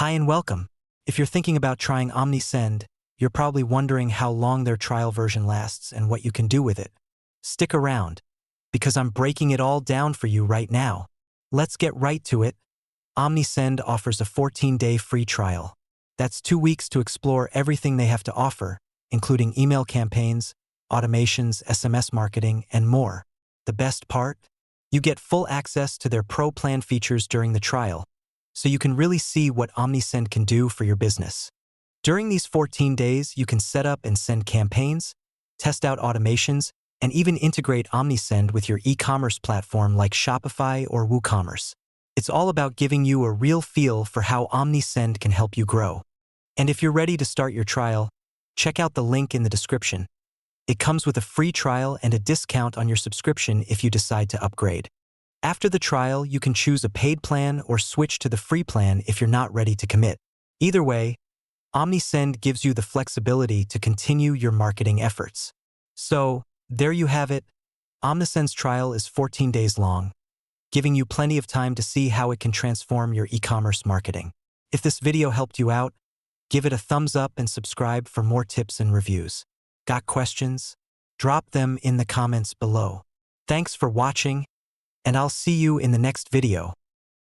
Hi and welcome. If you're thinking about trying Omnisend, you're probably wondering how long their trial version lasts and what you can do with it. Stick around, because I'm breaking it all down for you right now. Let's get right to it. Omnisend offers a 14-day free trial. That's 2 weeks to explore everything they have to offer, including email campaigns, automations, SMS marketing, and more. The best part? You get full access to their Pro Plan features during the trial, so you can really see what Omnisend can do for your business. During these 14 days, you can set up and send campaigns, test out automations, and even integrate Omnisend with your e-commerce platform like Shopify or WooCommerce. It's all about giving you a real feel for how Omnisend can help you grow. And if you're ready to start your trial, check out the link in the description. It comes with a free trial and a discount on your subscription if you decide to upgrade. After the trial, you can choose a paid plan or switch to the free plan if you're not ready to commit. Either way, Omnisend gives you the flexibility to continue your marketing efforts. So, there you have it. Omnisend's trial is 14 days long, giving you plenty of time to see how it can transform your e-commerce marketing. If this video helped you out, give it a thumbs up and subscribe for more tips and reviews. Got questions? Drop them in the comments below. Thanks for watching, and I'll see you in the next video.